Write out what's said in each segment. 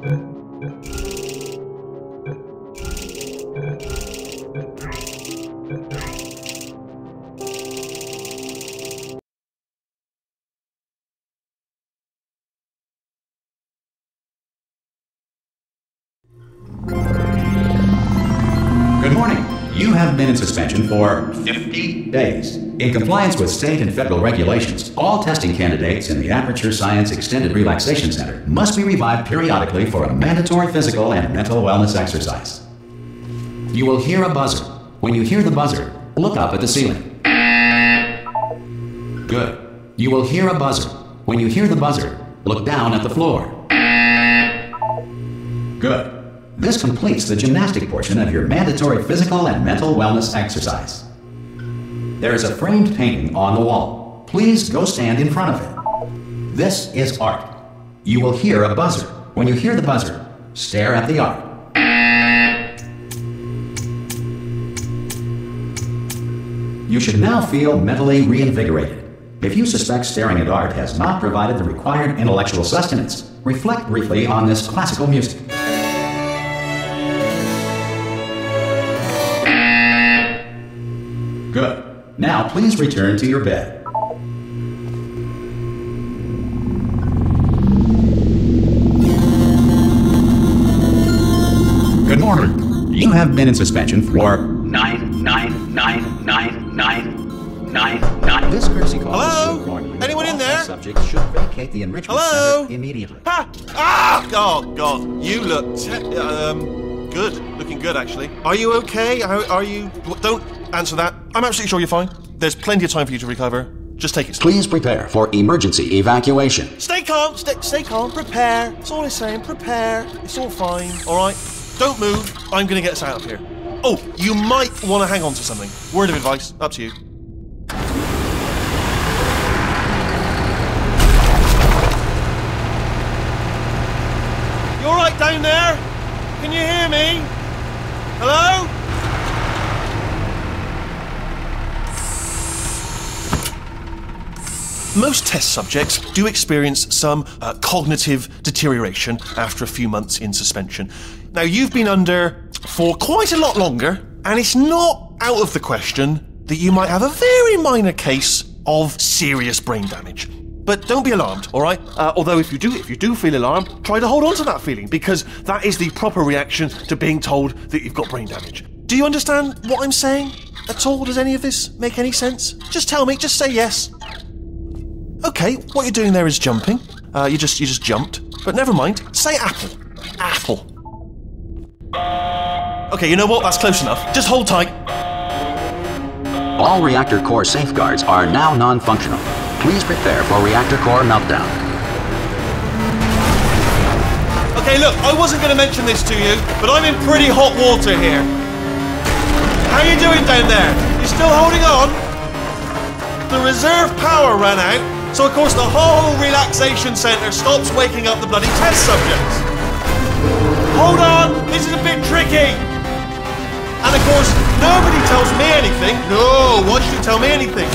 Good morning. You have been in suspension for 50 days. In compliance with state and federal regulations, all testing candidates in the Aperture Science Extended Relaxation Center must be revived periodically for a mandatory physical and mental wellness exercise. You will hear a buzzer. When you hear the buzzer, look up at the ceiling. Good. You will hear a buzzer. When you hear the buzzer, look down at the floor. Good. This completes the gymnastic portion of your mandatory physical and mental wellness exercise. There is a framed painting on the wall. Please go stand in front of it. This is art. You will hear a buzzer. When you hear the buzzer, stare at the art. You should now feel mentally reinvigorated. If you suspect staring at art has not provided the required intellectual sustenance, reflect briefly on this classical music. Good. Now please return to your bed. Good morning. You have been in suspension for 9999999. This courtesy call. Hello? Anyone in there? Subject should vacate the enrichment center immediately. Ha! Ah! Oh God! You look good. Looking good, actually. Are you okay? Are you? Don't answer that. I'm absolutely sure you're fine. There's plenty of time for you to recover. Just take it slow. Please prepare for emergency evacuation. Stay calm. Stay calm. Prepare. That's all I'm saying. Prepare. It's all fine. All right. Don't move. I'm gonna get us out of here. Oh, you might want to hang on to something. Word of advice. Up to you. You all right down there? Can you hear me? Hello? Most test subjects do experience some cognitive deterioration after a few months in suspension. Now, you've been under for quite a lot longer, and it's not out of the question that you might have a very minor case of serious brain damage. But don't be alarmed, all right? Although if you do feel alarmed, try to hold on to that feeling, because that is the proper reaction to being told that you've got brain damage. Do you understand what I'm saying at all? Does any of this make any sense? Just tell me, just say yes. Okay, what you're doing there is jumping. You just jumped. But never mind, say apple. Apple. Okay, you know what? That's close enough. Just hold tight. All reactor core safeguards are now non-functional. Please prepare for reactor core meltdown. Okay, look, I wasn't going to mention this to you, but I'm in pretty hot water here. How you doing down there? You still holding on? The reserve power ran out, so of course the whole relaxation centre stops waking up the bloody test subjects. Hold on, this is a bit tricky. And of course, nobody tells me anything. No, why should you tell me anything?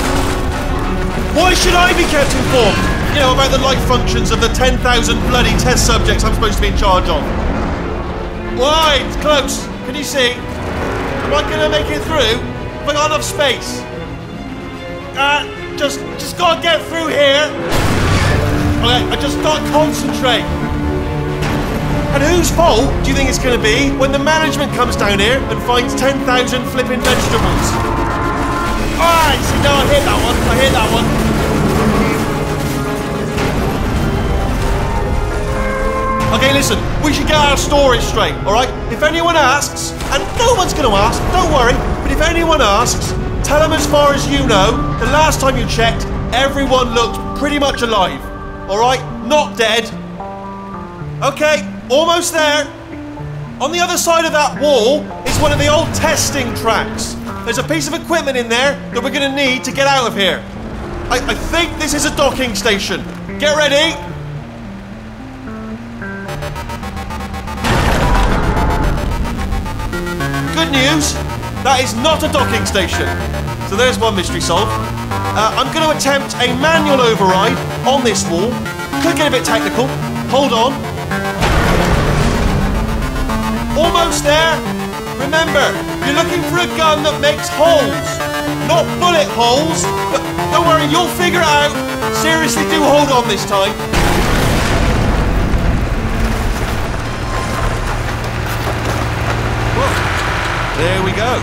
Why should I be kept informed? You know, about the life functions of the 10,000 bloody test subjects I'm supposed to be in charge of. Why? It's close. Can you see? Am I going to make it through? Have I got enough space? Just gotta get through here. Okay, I just gotta concentrate. And whose fault do you think it's gonna be when the management comes down here and finds 10,000 flipping vegetables? Alright, see, no, I hit that one. I hit that one. Okay, listen, we should get our stories straight, alright? If anyone asks, and no one's gonna ask, don't worry, but if anyone asks, tell them as far as you know, the last time you checked, everyone looked pretty much alive. Alright? Not dead. Okay, almost there. On the other side of that wall is one of the old testing tracks. There's a piece of equipment in there that we're going to need to get out of here. I think this is a docking station. Get ready. Good news. That is not a docking station. So there's one mystery solved. I'm going to attempt a manual override on this wall. Could get a bit technical. Hold on. almost there? Remember, you're looking for a gun that makes holes, not bullet holes. But don't worry, you'll figure it out. Seriously, do hold on this time. Well, there we go.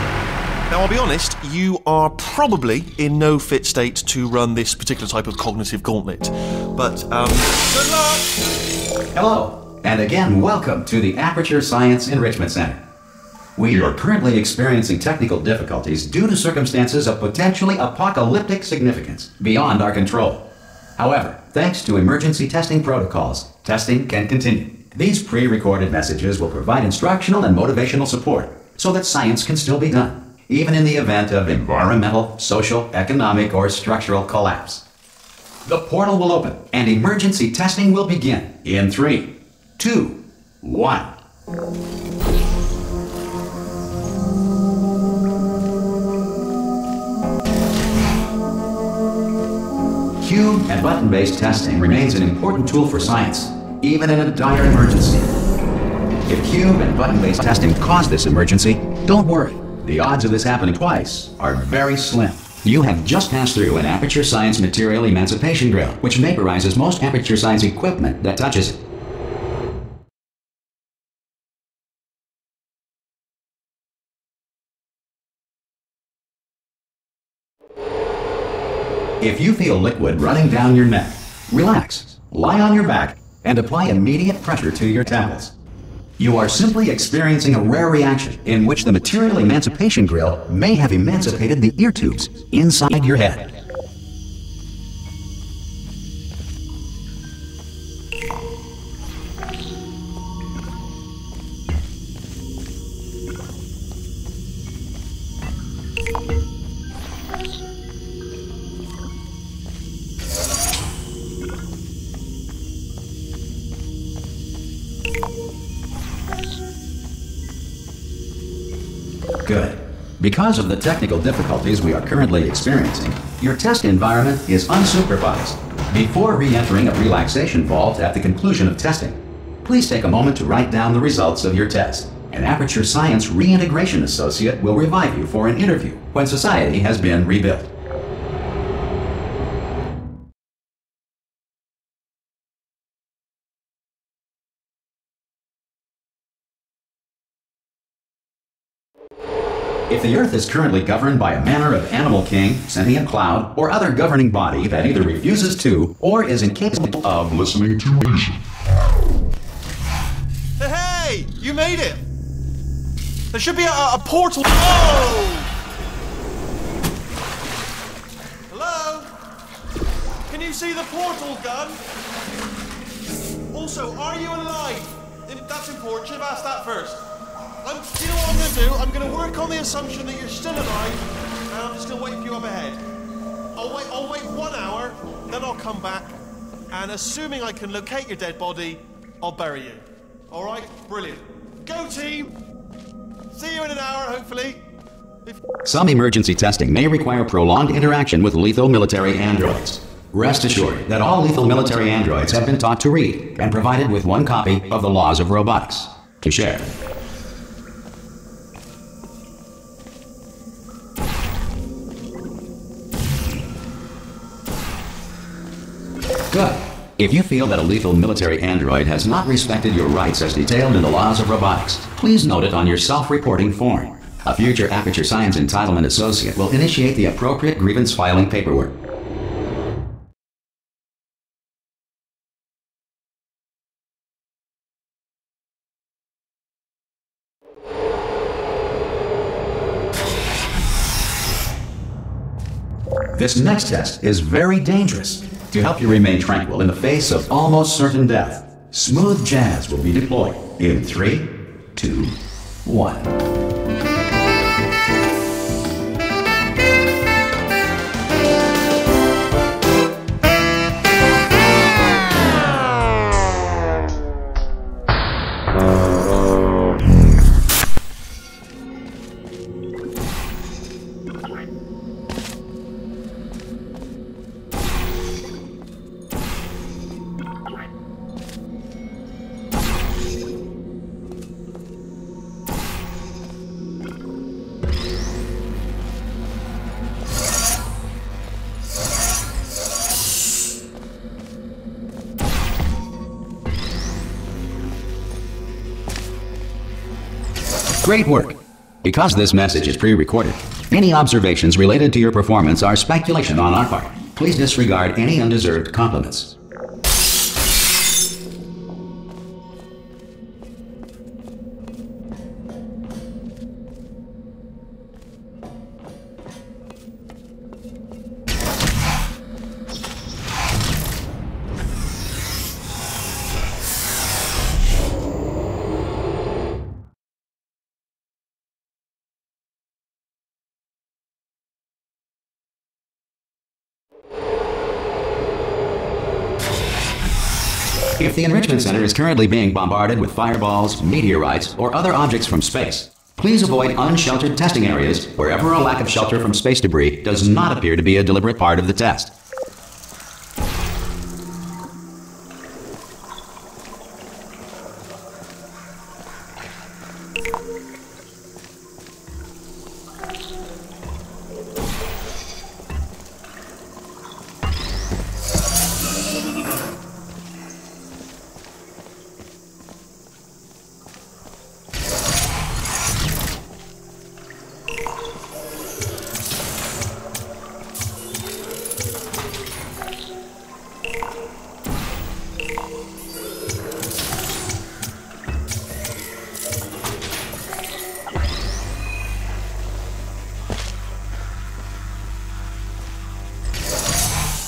Now, I'll be honest, you are probably in no fit state to run this particular type of cognitive gauntlet. But, good luck! Hello, and again, welcome to the Aperture Science Enrichment Center. We are currently experiencing technical difficulties due to circumstances of potentially apocalyptic significance beyond our control. However, thanks to emergency testing protocols, testing can continue. These pre-recorded messages will provide instructional and motivational support so that science can still be done, even in the event of environmental, social, economic, or structural collapse. The portal will open and emergency testing will begin in 3, 2, 1. Cube and button-based testing remains an important tool for science, even in a dire emergency. If cube and button-based testing caused this emergency, don't worry. The odds of this happening twice are very slim. You have just passed through an Aperture Science Material Emancipation Drill, which vaporizes most Aperture Science equipment that touches it. If you feel liquid running down your neck, relax, lie on your back, and apply immediate pressure to your temples. You are simply experiencing a rare reaction in which the Material Emancipation Grill may have emancipated the ear tubes inside your head. Good. Because of the technical difficulties we are currently experiencing, your test environment is unsupervised. Before re-entering a relaxation vault at the conclusion of testing, please take a moment to write down the results of your test. An Aperture Science Reintegration Associate will revive you for an interview when society has been rebuilt. If the Earth is currently governed by a manner of animal king, sentient cloud, or other governing body that either refuses to or is incapable of listening to reason. Hey! You made it! There should be a portal. Oh! Hello? Can you see the portal gun? Also, are you alive? That's important. Should have asked that first. Do you know what I'm going to do? I'm going to work on the assumption that you're still alive, and I'm just going to wait for you up ahead. I'll wait 1 hour, then I'll come back, and assuming I can locate your dead body, I'll bury you. All right? Brilliant. Go team! See you in an hour, hopefully. Some emergency testing may require prolonged interaction with lethal military androids. Rest assured that all lethal military androids have been taught to read and provided with 1 copy of the Laws of Robotics to share. Good. If you feel that a lethal military android has not respected your rights as detailed in the Laws of Robotics, please note it on your self-reporting form. A future Aperture Science Entitlement Associate will initiate the appropriate grievance filing paperwork. This next test is very dangerous. To help you remain tranquil in the face of almost certain death, smooth jazz will be deployed in 3, 2, 1. Great work! Because this message is pre-recorded, any observations related to your performance are speculation on our part. Please disregard any undeserved compliments. If the Enrichment Center is currently being bombarded with fireballs, meteorites, or other objects from space, please avoid unsheltered testing areas wherever a lack of shelter from space debris does not appear to be a deliberate part of the test.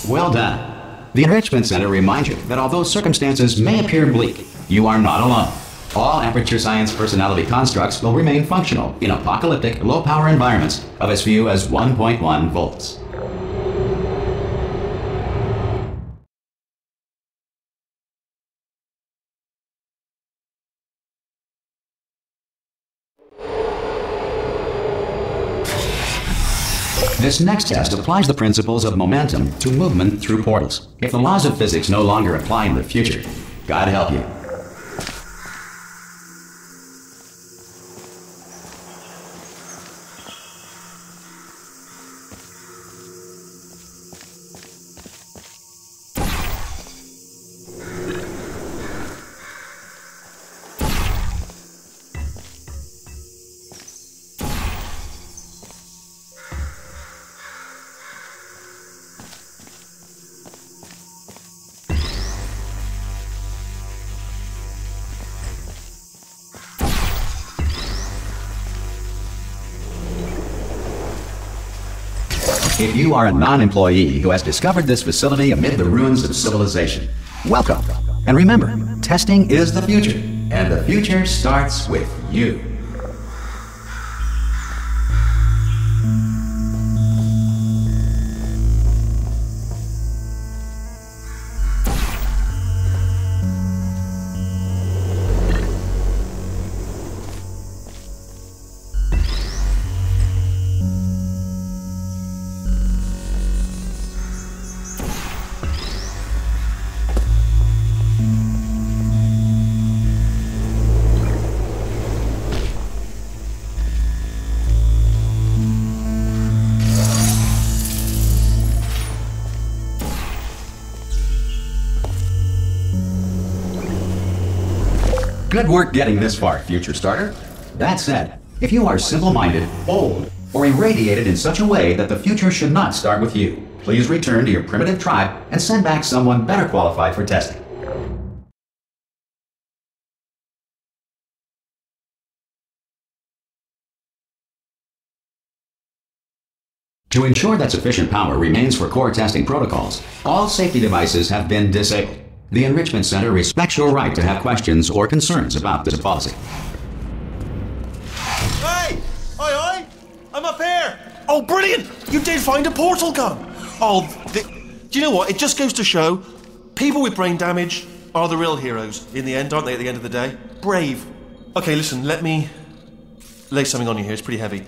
Well done. The Enrichment Center reminds you that although circumstances may appear bleak, you are not alone. All Aperture Science personality constructs will remain functional in apocalyptic, low-power environments of as few as 1.1 volts. This next test applies the principles of momentum to movement through portals. If the laws of physics no longer apply in the future, God help you. If you are a non-employee who has discovered this facility amid the ruins of civilization, welcome. And remember, testing is the future, and the future starts with you. Good work getting this far, future starter. That said, if you are simple-minded, old, or irradiated in such a way that the future should not start with you, please return to your primitive tribe and send back someone better qualified for testing. To ensure that sufficient power remains for core testing protocols, all safety devices have been disabled. The Enrichment Center respects your right to have questions or concerns about this policy. Hey! Aye, aye! I'm up here! Oh, brilliant! You did find a portal gun! Oh, do you know what? It just goes to show, people with brain damage are the real heroes in the end, aren't they, at the end of the day? Brave. Okay, listen, let me lay something on you here. It's pretty heavy.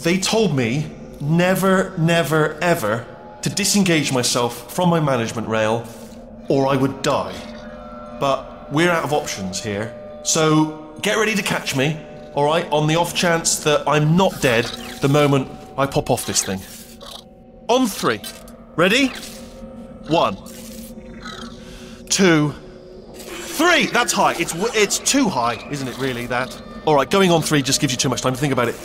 They told me never, never, ever to disengage myself from my management rail or I would die. But we're out of options here. So get ready to catch me, alright, on the off chance that I'm not dead the moment I pop off this thing. On 3. Ready? 1, 2, 3! That's high. It's too high, isn't it really, that? Alright, going on 3 just gives you too much time to think about it.